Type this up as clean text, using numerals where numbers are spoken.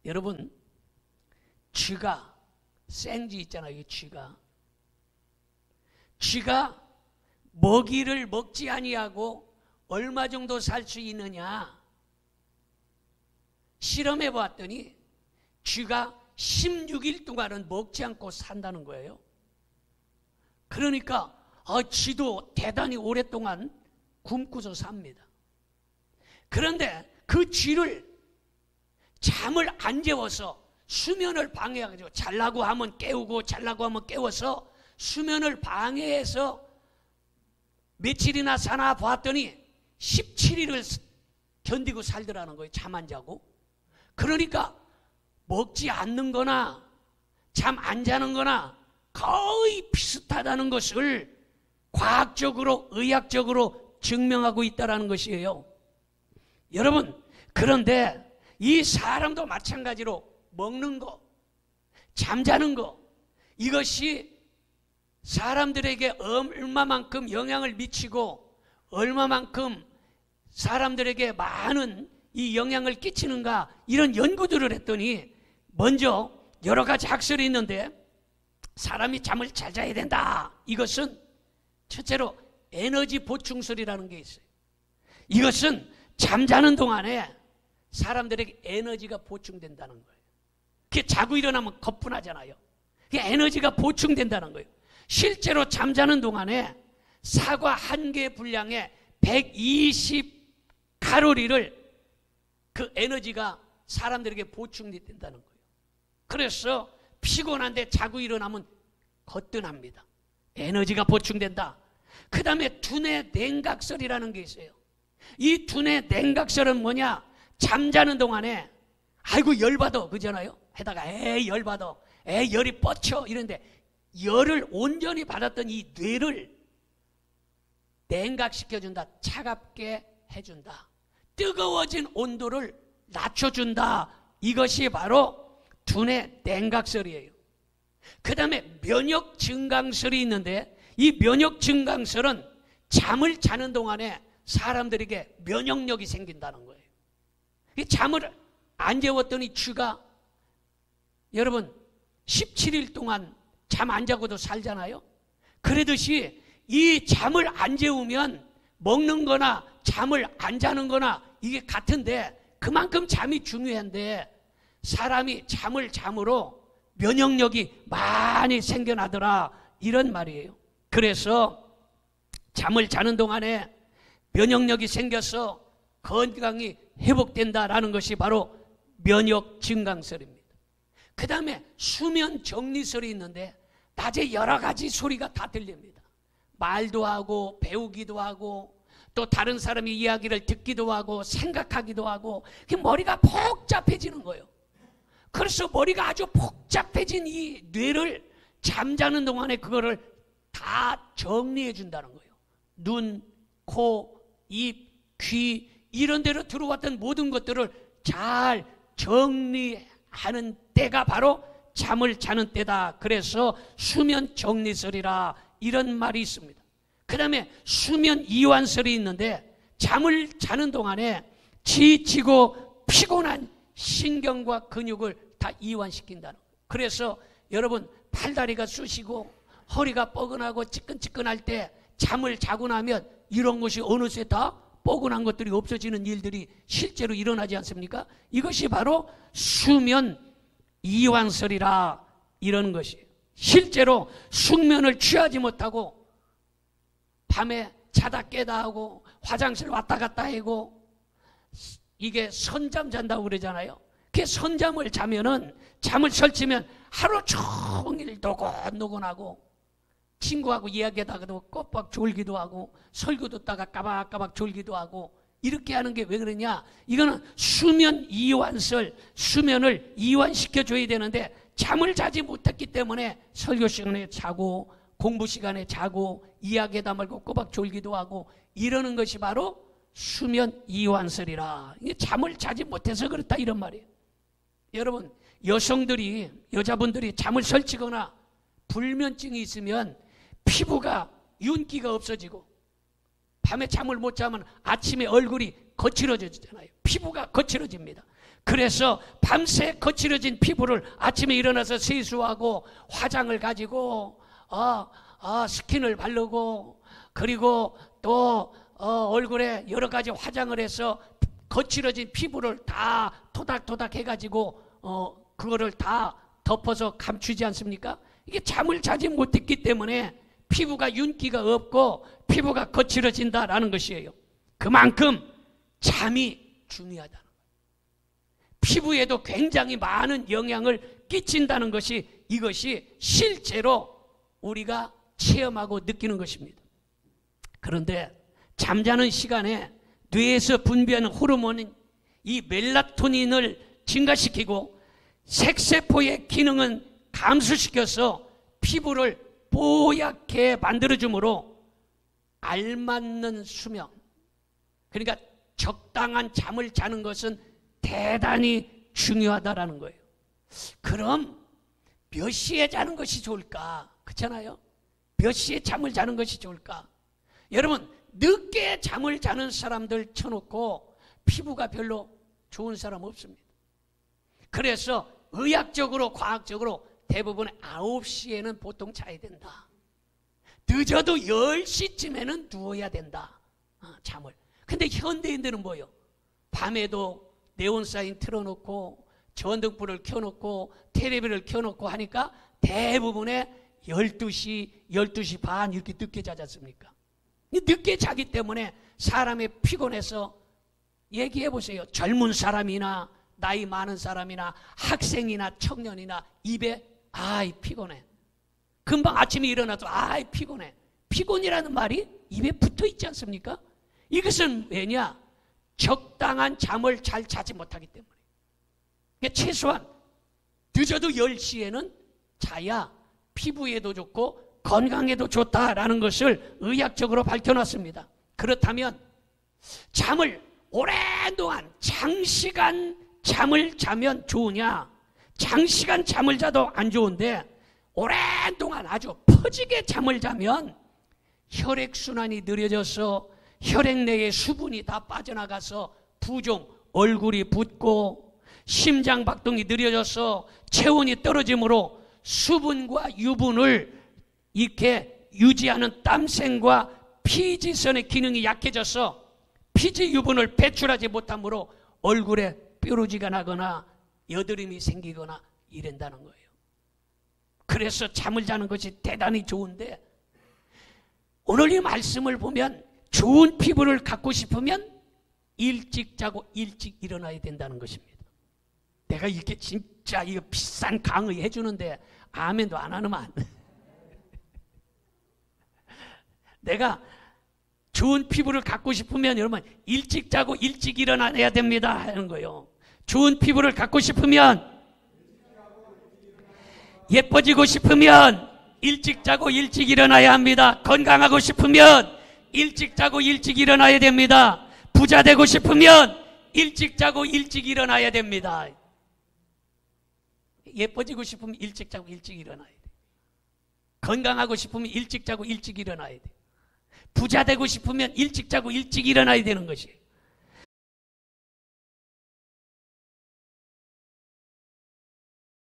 여러분, 쥐가, 생쥐 있잖아요. 이 쥐가 먹이를 먹지 아니하고 얼마 정도 살 수 있느냐 실험해 보았더니 쥐가 16일 동안은 먹지 않고 산다는 거예요. 그러니까 쥐도 대단히 오랫동안 굶고서 삽니다. 그런데 그 쥐를 잠을 안 재워서 수면을 방해해가지고 자려고 하면 깨우고 자려고 하면 깨워서 수면을 방해해서 며칠이나 사나 봤더니 17일을 견디고 살더라는 거예요. 잠 안 자고. 그러니까 먹지 않는 거나 잠 안 자는 거나 거의 비슷하다는 것을 과학적으로 의학적으로 증명하고 있다는 것이에요. 여러분, 그런데 이 사람도 마찬가지로 먹는 거, 잠자는 거, 이것이 사람들에게 얼마만큼 영향을 미치고 얼마만큼 사람들에게 많은 이 영향을 끼치는가, 이런 연구들을 했더니 먼저 여러 가지 학설이 있는데, 사람이 잠을 잘 자야 된다. 이것은 첫째로 에너지 보충설이라는 게 있어요. 이것은 잠자는 동안에 사람들에게 에너지가 보충된다는 거예요. 그게 자고 일어나면 거뿐하잖아요. 그게 에너지가 보충된다는 거예요. 실제로 잠자는 동안에 사과 한 개 분량의 120 칼로리를 그 에너지가 사람들에게 보충된다는 거예요. 그래서 피곤한데 자고 일어나면 거뜬합니다. 에너지가 보충된다. 그 다음에 두뇌 냉각설이라는 게 있어요. 이 두뇌 냉각설은 뭐냐? 잠자는 동안에 아이고 열받아 그러잖아요. 해다가 열받아, 열이 뻗쳐 이런데 열을 온전히 받았던 이 뇌를 냉각시켜준다. 차갑게 해준다. 뜨거워진 온도를 낮춰준다. 이것이 바로 두뇌 냉각설이에요. 그 다음에 면역 증강설이 있는데, 이 면역 증강설은 잠을 자는 동안에 사람들에게 면역력이 생긴다는 거예요. 잠을 안 재웠더니 쥐가, 여러분 17일 동안 잠 안 자고도 살잖아요. 그러듯이 이 잠을 안 재우면 먹는 거나 잠을 안 자는 거나 이게 같은데, 그만큼 잠이 중요한데 사람이 잠을 잠으로 면역력이 많이 생겨나더라, 이런 말이에요. 그래서 잠을 자는 동안에 면역력이 생겨서 건강이 회복된다라는 것이 바로 면역 증강설입니다. 그 다음에 수면 정리설이 있는데, 낮에 여러 가지 소리가 다 들립니다. 말도 하고 배우기도 하고 또 다른 사람의 이야기를 듣기도 하고 생각하기도 하고, 머리가 복잡해지는 거예요. 그래서 머리가 아주 복잡해진 이 뇌를 잠자는 동안에 그거를 다 정리해 준다는 거예요. 눈, 코, 입, 귀 이런 데로 들어왔던 모든 것들을 잘 정리하는 때가 바로 잠을 자는 때다. 그래서 수면 정리설이라 이런 말이 있습니다. 그 다음에 수면 이완설이 있는데, 잠을 자는 동안에 지치고 피곤한 신경과 근육을 다 이완시킨다는 거예요. 그래서 여러분 팔다리가 쑤시고 허리가 뻐근하고 찌끈찌끈할 때 잠을 자고 나면 이런 것이 어느새 다 뻐근한 것들이 없어지는 일들이 실제로 일어나지 않습니까? 이것이 바로 수면 이완설이라 이런 것이에요. 실제로 숙면을 취하지 못하고 밤에 자다 깨다 하고 화장실 왔다 갔다 하고, 이게 선잠 잔다고 그러잖아요. 그 선잠을 자면은, 잠을 설치면 하루 종일 노곤노곤하고 친구하고 이야기하다가도 꼬박 졸기도 하고 설교 듣다가 까박까박 졸기도 하고, 이렇게 하는 게 왜 그러냐? 이거는 수면 이완설, 수면을 이완시켜줘야 되는데 잠을 자지 못했기 때문에 설교 시간에 자고 공부 시간에 자고 이야기하다 말고 꼬박 졸기도 하고 이러는 것이 바로 수면 이완설이라. 이게 잠을 자지 못해서 그렇다 이런 말이에요. 여러분, 여자분들이 잠을 설치거나 불면증이 있으면 피부가 윤기가 없어지고, 밤에 잠을 못 자면 아침에 얼굴이 거칠어지잖아요. 피부가 거칠어집니다. 그래서 밤새 거칠어진 피부를 아침에 일어나서 세수하고 화장을 가지고 스킨을 바르고 그리고 또 얼굴에 여러 가지 화장을 해서 거칠어진 피부를 다 토닥토닥 해가지고 그거를 다 덮어서 감추지 않습니까? 이게 잠을 자지 못했기 때문에 피부가 윤기가 없고 피부가 거칠어진다라는 것이에요. 그만큼 잠이 중요하다는 거예요. 피부에도 굉장히 많은 영향을 끼친다는 것이 이것이 실제로 우리가 체험하고 느끼는 것입니다. 그런데 잠자는 시간에 뇌에서 분비하는 호르몬인 이 멜라토닌을 증가시키고 색세포의 기능은 감소시켜서 피부를 뽀얗게 만들어주므로 알맞는 수면, 그러니까 적당한 잠을 자는 것은 대단히 중요하다라는 거예요. 그럼 몇 시에 자는 것이 좋을까? 그렇잖아요. 몇 시에 잠을 자는 것이 좋을까? 여러분, 늦게 잠을 자는 사람들 쳐놓고 피부가 별로 좋은 사람 없습니다. 그래서 의학적으로 과학적으로 대부분 9시에는 보통 자야 된다. 늦어도 10시쯤에는 누워야 된다. 잠을. 근데 현대인들은 뭐예요? 밤에도 네온사인 틀어놓고 전등불을 켜놓고 텔레비를 켜놓고 하니까 대부분의 12시, 12시 반 이렇게 늦게 자지 않습니까? 늦게 자기 때문에 사람이 피곤해서 얘기해 보세요. 젊은 사람이나 나이 많은 사람이나 학생이나 청년이나 입에 아이 피곤해. 금방 아침에 일어나도 아이 피곤해. 피곤이라는 말이 입에 붙어 있지 않습니까? 이것은 왜냐? 적당한 잠을 잘 자지 못하기 때문에. 그러니까 최소한 늦어도 10시에는 자야 피부에도 좋고 건강에도 좋다라는 것을 의학적으로 밝혀놨습니다. 그렇다면 잠을 오랜동안 장시간 잠을 자면 좋으냐? 장시간 잠을 자도 안 좋은데 오랜동안 아주 퍼지게 잠을 자면 혈액순환이 느려져서 혈액 내의 수분이 다 빠져나가서 부종, 얼굴이 붓고 심장박동이 느려져서 체온이 떨어지므로 수분과 유분을 이렇게 유지하는 땀샘과 피지선의 기능이 약해져서 피지 유분을 배출하지 못하므로 얼굴에 뾰루지가 나거나 여드름이 생기거나 이런다는 거예요. 그래서 잠을 자는 것이 대단히 좋은데 오늘 이 말씀을 보면 좋은 피부를 갖고 싶으면 일찍 자고 일찍 일어나야 된다는 것입니다. 내가 이렇게 진짜 이거 비싼 강의 해주는데 아멘도 안 하면 안 돼. 내가 좋은 피부를 갖고 싶으면 여러분 일찍 자고 일찍 일어나야 됩니다 하는 거예요. 좋은 피부를 갖고 싶으면 예뻐지고 싶으면 일찍 자고 일찍 일어나야 합니다. 건강하고 싶으면 일찍 자고 일찍 일어나야 됩니다. 부자 되고 싶으면 일찍 자고 일찍 일어나야 됩니다. 예뻐지고 싶으면 일찍 자고 일찍 일어나야 돼. 건강하고 싶으면 일찍 자고 일찍 일어나야 돼. 부자 되고 싶으면 일찍 자고 일찍 일어나야 되는 것이에요.